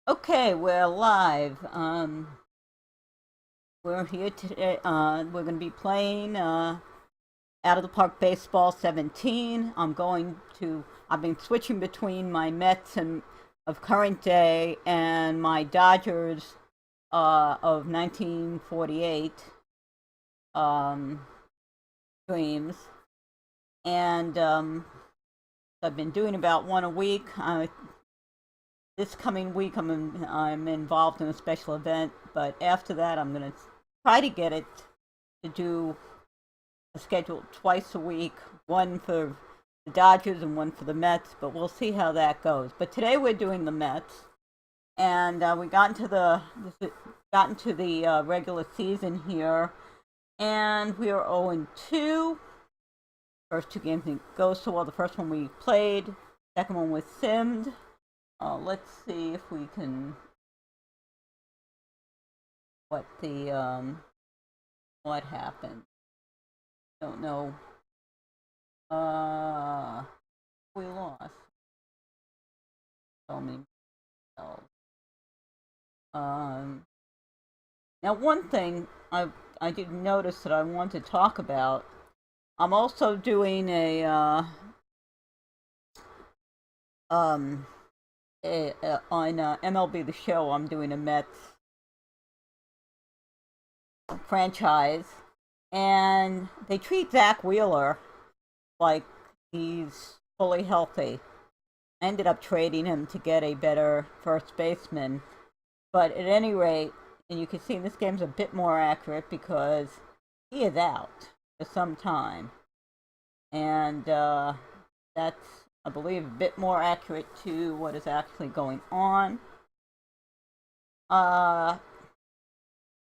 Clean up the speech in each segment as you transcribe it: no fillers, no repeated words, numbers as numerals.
Okay, we're live. We're here today. We're going to be playing Out of the Park Baseball 17. I've been switching between my Mets and of current day and my Dodgers of 1948 dreams. And I've been doing about one a week. This coming week, I'm involved in a special event, but after that, I'm gonna try to get it to do a schedule twice a week, one for the Dodgers and one for the Mets. But we'll see how that goes. But today we're doing the Mets, and we got into the regular season here, and we are 0-2. First two games go so well. The first one we played, second one was simmed. Let's see if we can what happened. Don't know. We lost. Tell me. Now one thing I did notice that I want to talk about. I'm also doing on MLB The Show. I'm doing a Mets franchise, and they treat Zach Wheeler like he's fully healthy. I ended up trading him to get a better first baseman, but at any rate, and you can see this game's a bit more accurate because he is out for some time, and that's, I believe, a bit more accurate to what is actually going on.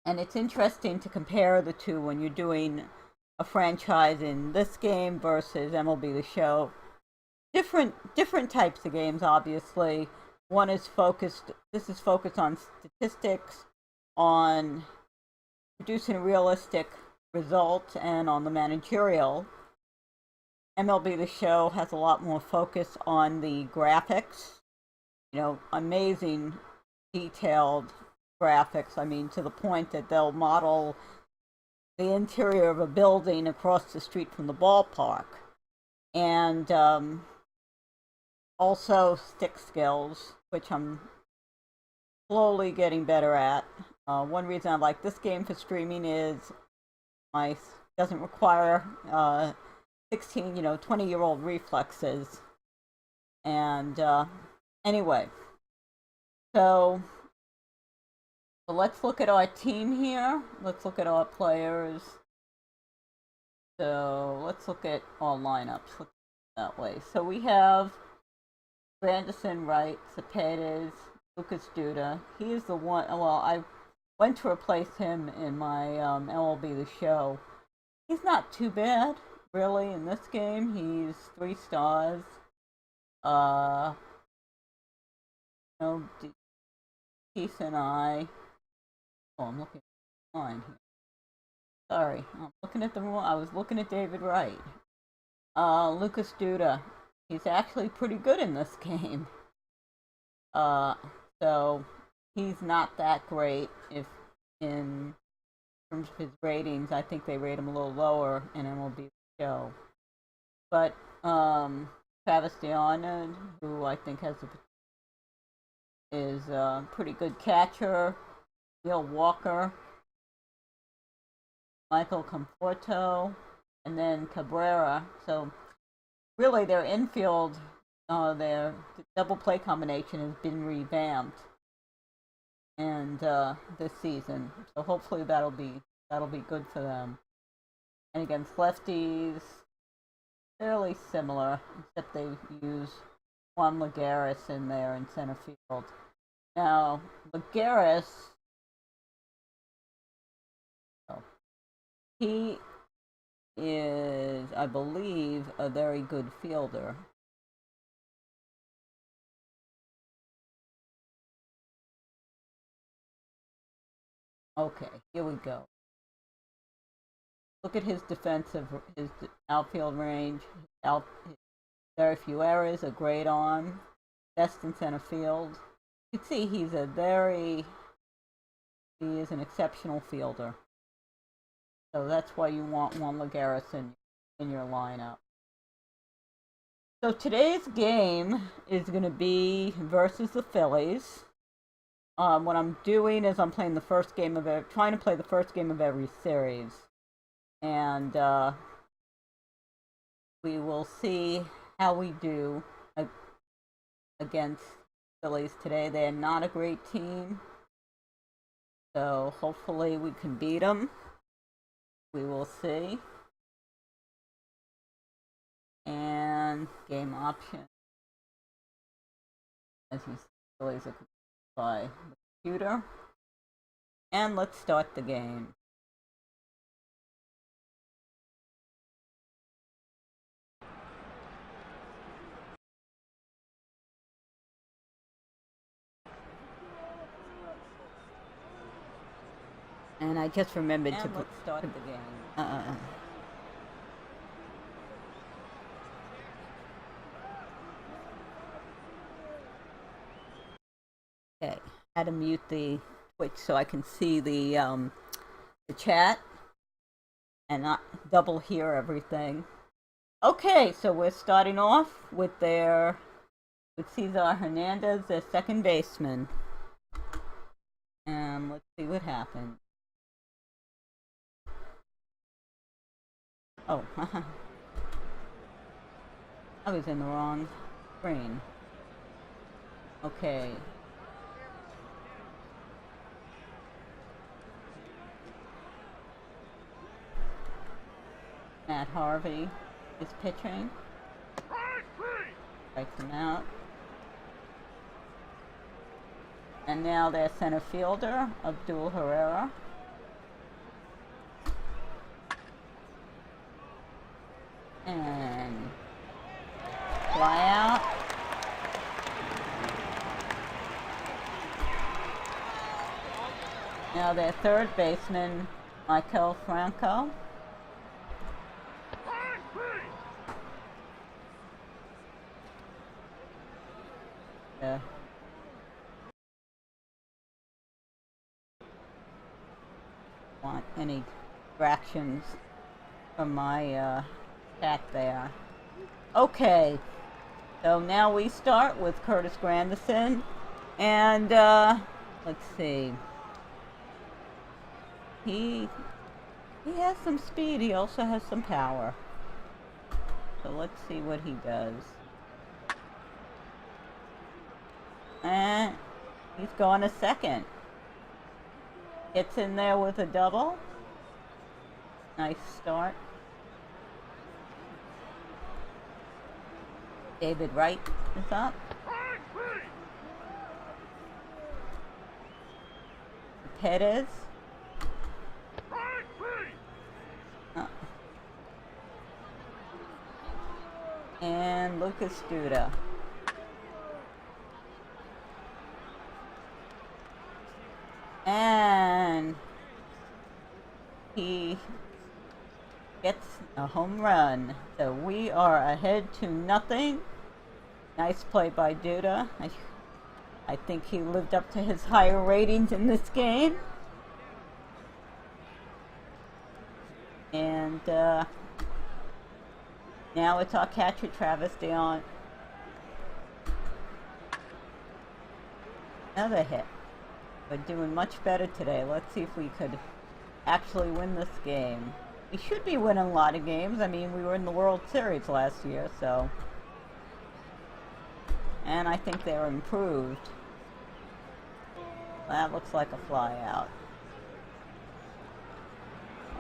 And it's interesting to compare the two when you're doing a franchise in this game versus MLB The Show. Different types of games, obviously. This is focused on statistics, on producing a realistic result, and on the managerial. MLB The Show has a lot more focus on the graphics. Amazing detailed graphics. I mean, to the point that they'll model the interior of a building across the street from the ballpark. And also stick skills, which I'm slowly getting better at. One reason I like this game for streaming is doesn't require 16, 20-year-old reflexes. And anyway, so let's look at our team here. Let's look at our players. So let's look at our lineups. Let's that way. So we have Granderson, right, Cepedes, Lucas Duda. He is the one. Well, I went to replace him in my MLB The Show. He's not too bad, really, in this game. He's 3 stars. Decent eye. Oh, I'm looking at the line here. Sorry, I'm looking at the wrong. I was looking at David Wright. Lucas Duda. He's actually pretty good in this game. So he's not that great. If in terms of his ratings, I think they rate him a little lower in MLB The Show. But Travis DeArnold, who I think is a pretty good catcher. Neil Walker, Michael Conforto, and then Cabrera. So really, their infield, their double play combination has been revamped, and this season. So hopefully that'll be good for them. And against lefties, fairly similar, except they use Juan Lagares in there in center field. Now Lagares, he is, I believe, a very good fielder. Okay, here we go. Look at his outfield range. Very few errors, a great arm, best in center field. You can see he is an exceptional fielder. So that's why you want Juan Lagares in your lineup. So today's game is going to be versus the Phillies. What I'm doing is I'm playing the first game of trying to play the first game of every series, and we will see how we do against Phillies today. They're not a great team, so hopefully we can beat them. We will see. And game option. As you see, Phillies are by the computer. And let's start the game. And I just remembered to start the game. Okay, I had to mute the Twitch so I can see the chat and not double hear everything. Okay, so we're starting off with Cesar Hernandez, their second baseman. And let's see what happens. Oh, I was in the wrong screen. Okay. Matt Harvey is pitching. Strikes him out. And now their center fielder, Abdul Herrera. And fly out. Now their third baseman, Michael Franco. Want any distractions from my chat there. Okay, so now we start with Curtis Granderson, and let's see. He has some speed. He also has some power. So let's see what he does. And he's going to second. Gets in there with a double. Nice start. David Wright is up. Perez. And Lucas Duda. And he gets a home run. So we are ahead 2-0. Nice play by Duda. I think he lived up to his higher ratings in this game. And now it's our catcher, Travis Deon. Another hit. We're doing much better today. Let's see if we could actually win this game. We should be winning a lot of games. I mean, we were in the World Series last year, so. And I think they're improved. That looks like a fly out.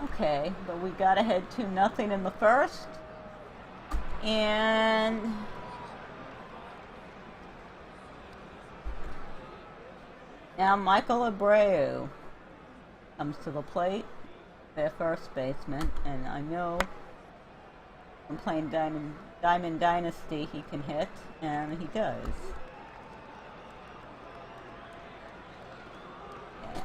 Okay, but we got ahead 2-0 in the first. And now Michael Abreu comes to the plate, their first baseman, and I know from playing Diamond Dynasty he can hit, and he does. Yeah.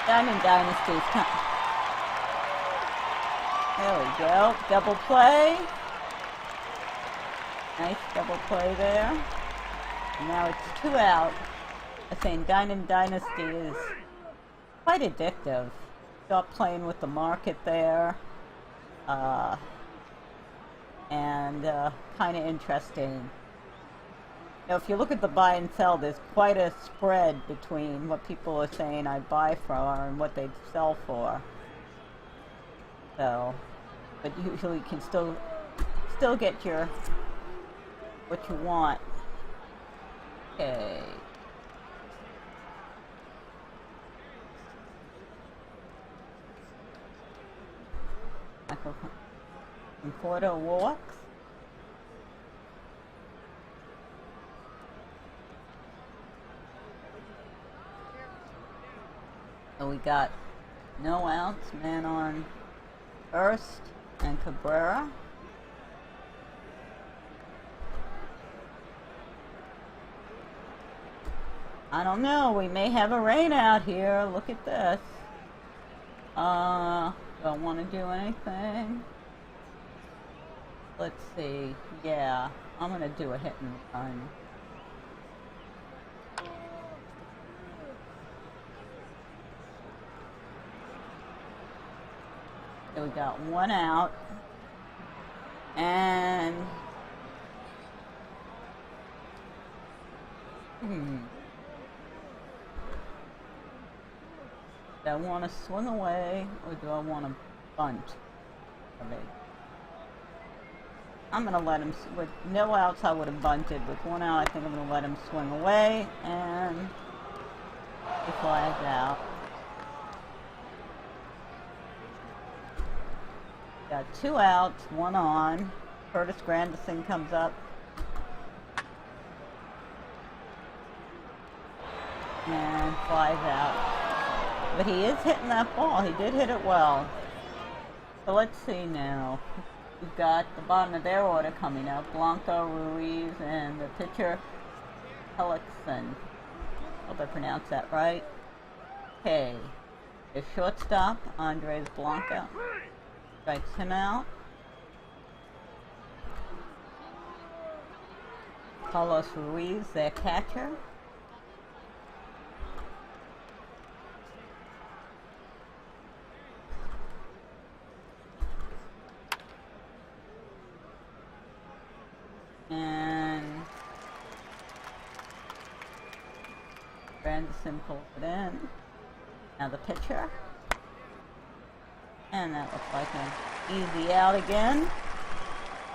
Diamond Dynasty's coming. There we go. Double play. Nice double play there. And now it's 2 out. I think Diamond Dynasty is quite addictive. Stop playing with the market there. And kind of interesting. Now, if you look at the buy and sell, there's quite a spread between what people are saying I buy for and what they sell for. So, but usually you can still get your what you want. Okay. Conforto walks. So we got no outs, man on first, and Cabrera. I don't know, we may have a rain out here. Look at this. Don't want to do anything. Let's see. Yeah, I'm gonna do a hit and run. So we got 1 out. And do I want to swing away or do I want to bunt? I'm going to let him, with no outs I would have bunted. With 1 out I think I'm going to let him swing away, and he flies out. Got 2 outs, 1 on. Curtis Granderson comes up. And flies out. But he is hitting that ball. He did hit it well. So let's see now. We've got the bottom of their order coming up. Blanco, Ruiz, and the pitcher, Hellickson. Hope I pronounced that right. Okay. The shortstop, Andres Blanco. Strikes him out. Carlos Ruiz, their catcher. And Granderson pulls it in. Now the pitcher. And that looks like an easy out again.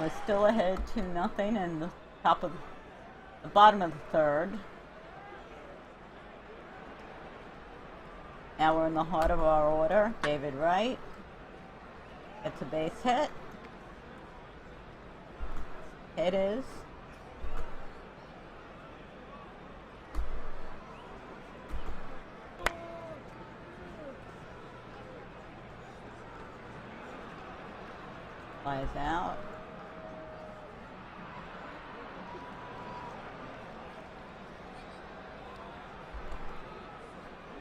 We're still ahead 2-0 in the bottom of the third. Now we're in the heart of our order. David Wright gets a base hit. It is. Flies out.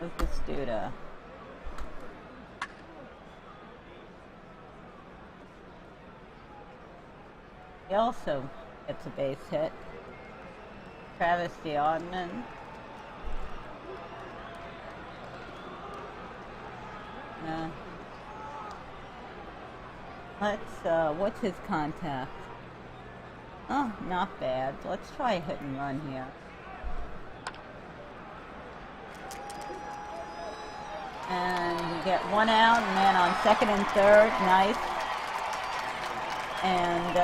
Lucas Duda. He also gets a base hit. Travis DeOdman. What's his contact? Oh, not bad. Let's try a hit and run here. And we get 1 out, and man on second and third. Nice. And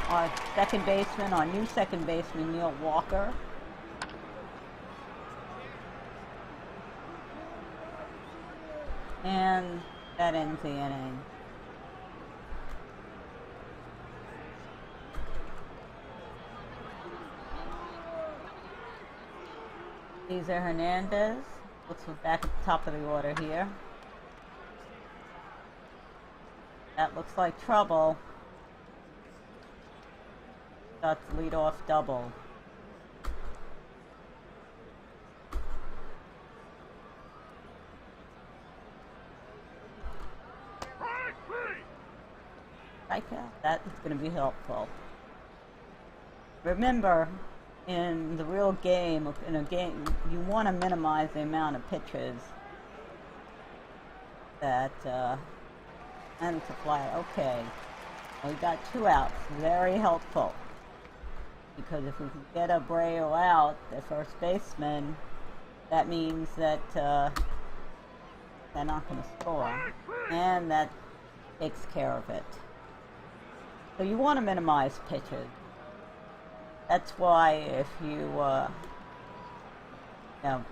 our second baseman, our new second baseman, Neil Walker. And that ends the inning. Cesar Hernandez. Looks back at the top of the order here. That looks like trouble. That's leadoff double. Strikeout. That is going to be helpful. remember, in the real game, in a game, you want to minimize the amount of pitches that, and it's a fly. Okay, we got 2 outs. Very helpful. Because if we can get Abreu out, the first baseman, that means that they're not going to score. And that takes care of it. So you want to minimize pitches. That's why if you know,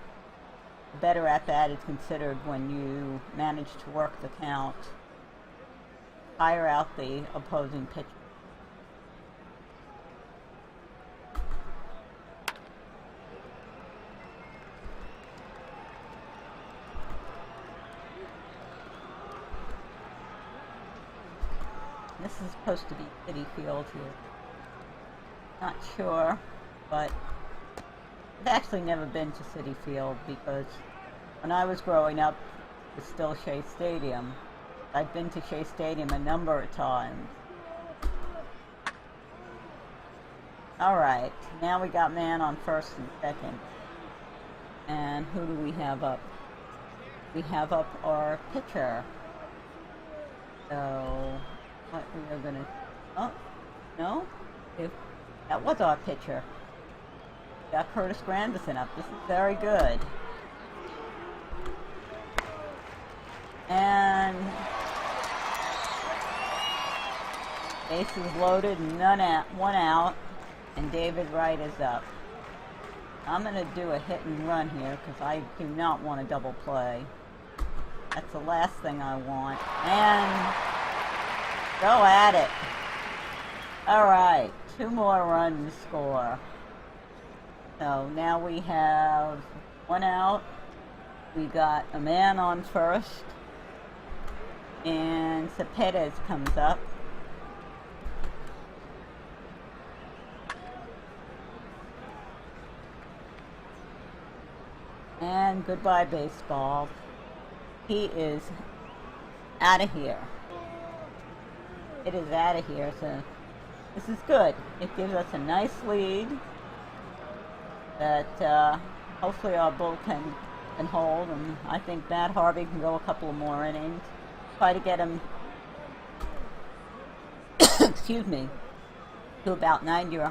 better at that is considered when you manage to work the count, tire out the opposing pitcher. This is supposed to be City Field here. Not sure, but I've actually never been to City Field because when I was growing up, it was still Shea Stadium. I've been to Shea Stadium a number of times. Alright, now we got man on first and second. And who do we have up? We have up our pitcher. So, what we are gonna... Oh, no? That was our pitcher. Got Curtis Granderson up. This is very good. And bases loaded, 1 out, and David Wright is up. I'm going to do a hit and run here because I do not want a double play. That's the last thing I want. And go at it. All right, 2 more runs score. So now we have 1 out. We got a man on first. And Cepedez comes up. And goodbye, baseball. He is out of here. It is out of here, so this is good. It gives us a nice lead that hopefully our bullpen can hold, and I think Matt Harvey can go a couple of more innings. Try to get him, excuse me, to about 90 or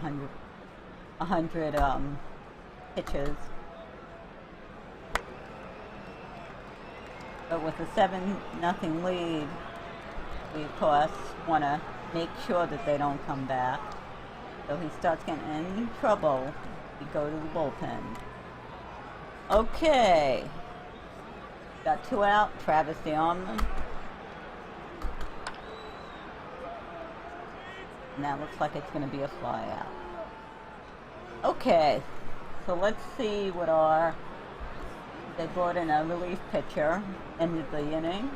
100 pitches. But with a 7-0 lead, we of course want to make sure that they don't come back. So he starts getting in trouble. We go to the bullpen. Okay. Got 2 out. Travis DeArmond. And that looks like it's going to be a fly out. Okay. So let's see what our... They brought in a relief pitcher. Ended the inning.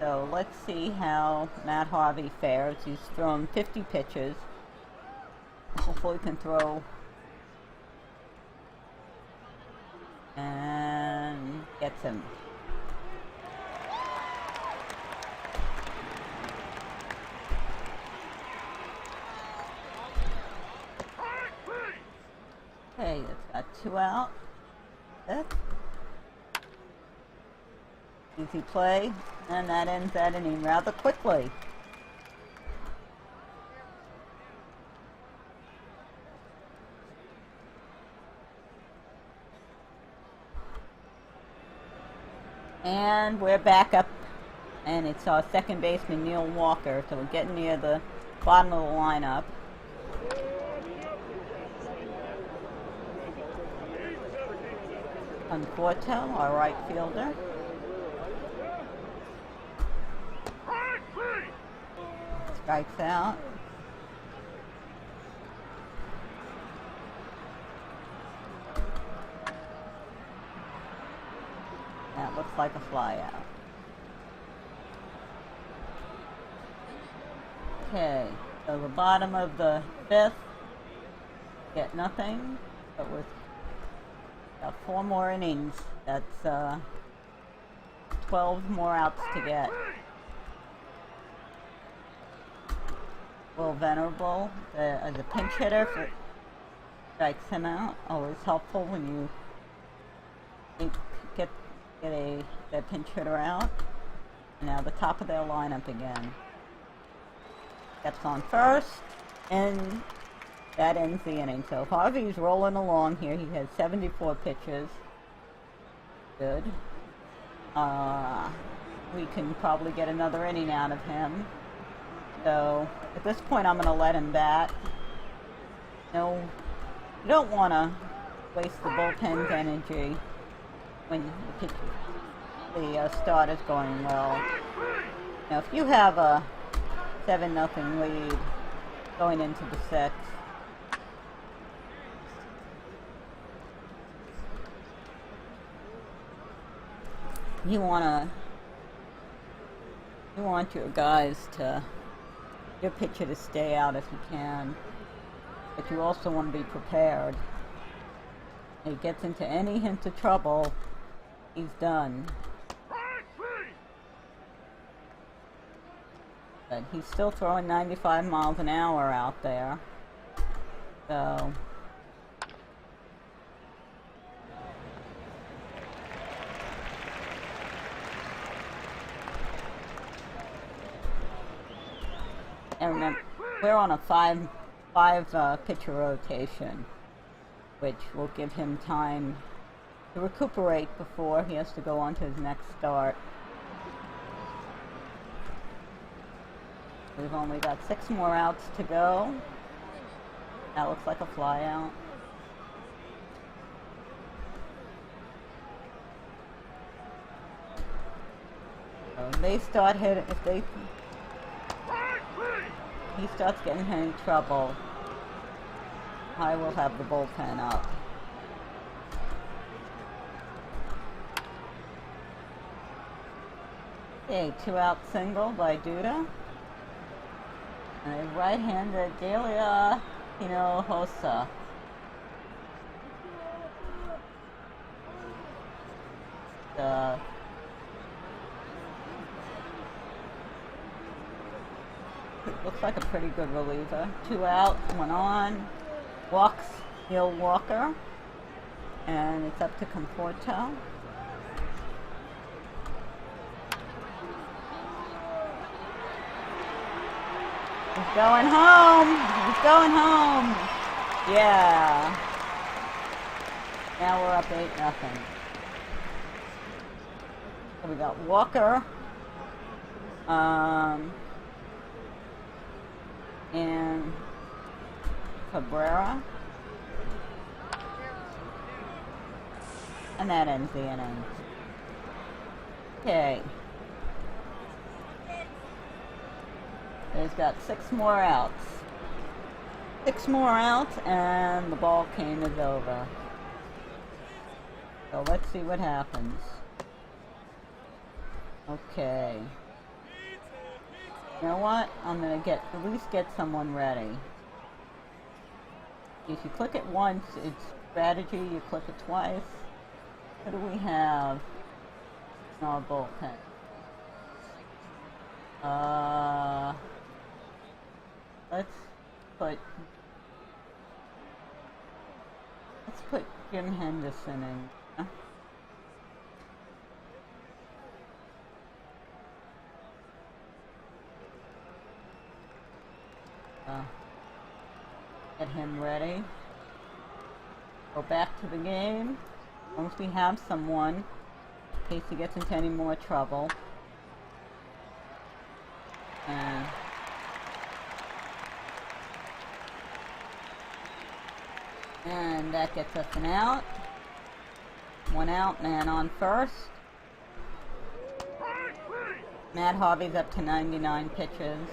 So let's see how Matt Harvey fares. He's thrown 50 pitches. Hopefully he can throw and gets him. Okay, it's got 2 out. Easy play, and that ends that inning rather quickly. And we're back up, and it's our second baseman, Neil Walker, so we're getting near the bottom of the lineup. Conforto, our right fielder. Strikes out. That looks like a fly out. Okay, so the bottom of the 5th, get nothing, but with got 4 more innings. That's 12 more outs to get. Will Venerable, the pinch hitter, strikes him out. Always helpful when you get that pinch hitter out. And now the top of their lineup again. Gets on first, and that ends the inning. So Harvey's rolling along here. He has 74 pitches. Good. We can probably get another inning out of him. So at this point, I'm going to let him bat. No, you don't want to waste the bullpen's energy when the start is going well. Now, if you have a 7-0 lead going into the sixth, you want your guys to, your pitcher to stay out if you can, but you also want to be prepared. If he gets into any hint of trouble, he's done. But he's still throwing 95 miles an hour out there, so and remember, we're on a five pitcher rotation, which will give him time to recuperate before he has to go on to his next start. We've only got 6 more outs to go. That looks like a fly out. So they start hitting, he starts getting in any trouble, I will have the bullpen up. Okay, 2-out single by Duda. And a right-handed Delia Hinojosa. Looks like a pretty good reliever. 2 out, 1 on. Walks Neil Walker. And it's up to Comporto. He's going home! He's going home! Yeah. Now we're up 8-0. So we got Walker. And Cabrera. And that ends the inning. Okay. He's got 6 more outs. 6 more outs and the ball game is over. So let's see what happens. Okay. You know what? I'm gonna at least get someone ready. If you click it once, it's strategy. You click it twice. What do we have in our bullpen? Let's put Jim Henderson in. Get him ready. Go back to the game. Once we have someone, in case he gets into any more trouble. And that gets us an out. 1 out, man on first. Matt Harvey's up to 99 pitches.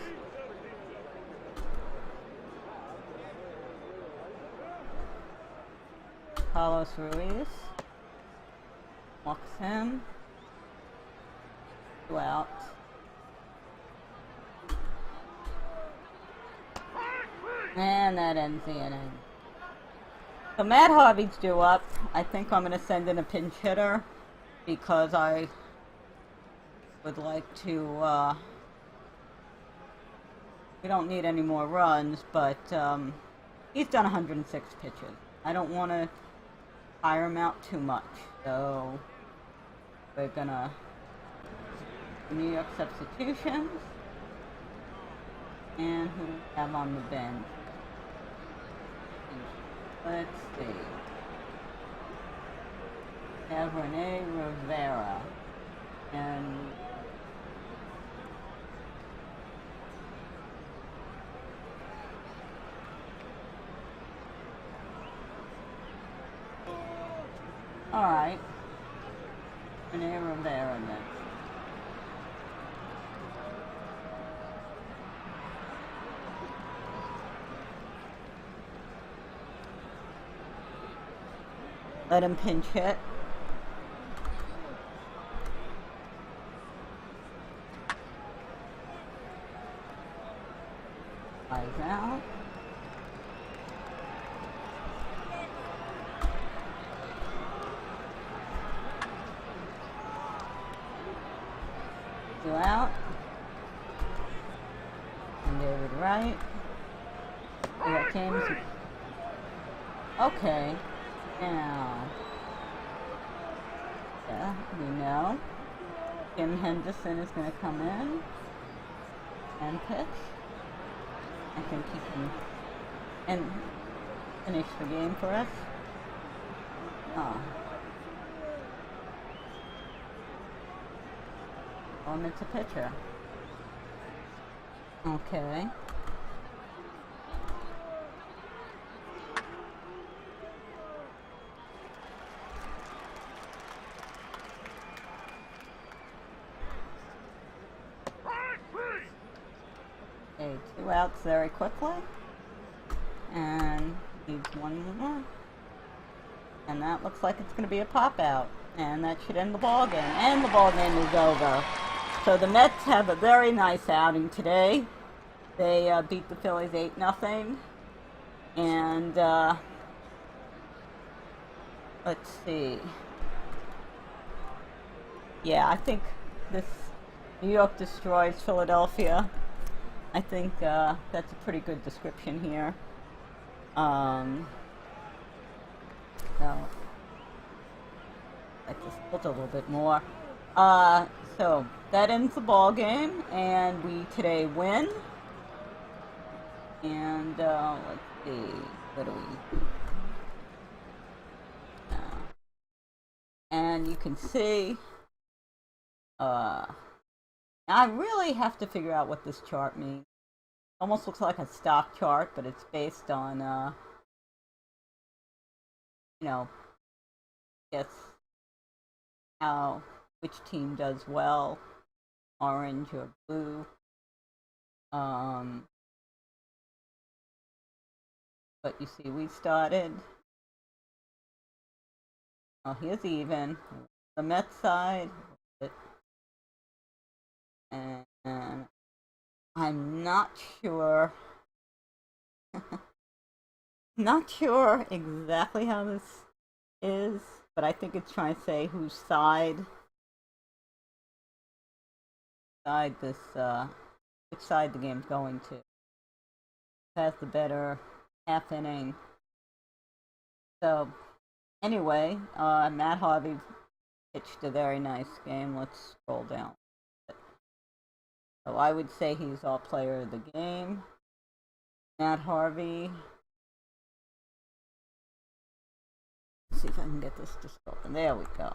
Carlos Ruiz walks him. 2 outs. And that ends the inning. So Matt Harvey's due up. I think I'm going to send in a pinch hitter because I would like to we don't need any more runs, but he's done 106 pitches. I don't want to tire him out too much, so we're gonna New York substitutions. And who do we have on the bench? Let's see. We have Rene Rivera. And alright. Rene Rivera then. Let him pinch hit. Eyes out. Two out. And David Wright. We got James. Okay. Now, yeah, we know Jim Henderson is going to come in and pitch. I think he can and finish the game for us. Oh, it's a pitcher. Okay. Okay, 2 outs very quickly. And needs 1 more. And that looks like it's going to be a pop out. And that should end the ball game. And the ball game is over. So the Mets have a very nice outing today. They beat the Phillies 8-0. And let's see. Yeah, I think this New York destroys Philadelphia. I think that's a pretty good description here. So I just put a little bit more. So that ends the ball game, and we today win. And let's see, what do we? And you can see. I really have to figure out what this chart means. Almost looks like a stock chart, but it's based on, you know, I guess which team does well, orange or blue. But you see, we started. Oh, here's even. The Mets side. And I'm not sure. Not sure exactly how this is, but I think it's trying to say whose side this which side the game's going to. Has the better half inning. So anyway, Matt Harvey pitched a very nice game. Let's scroll down. So I would say he's all player of the game. Matt Harvey. Let's see if I can get this to scroll. And there we go.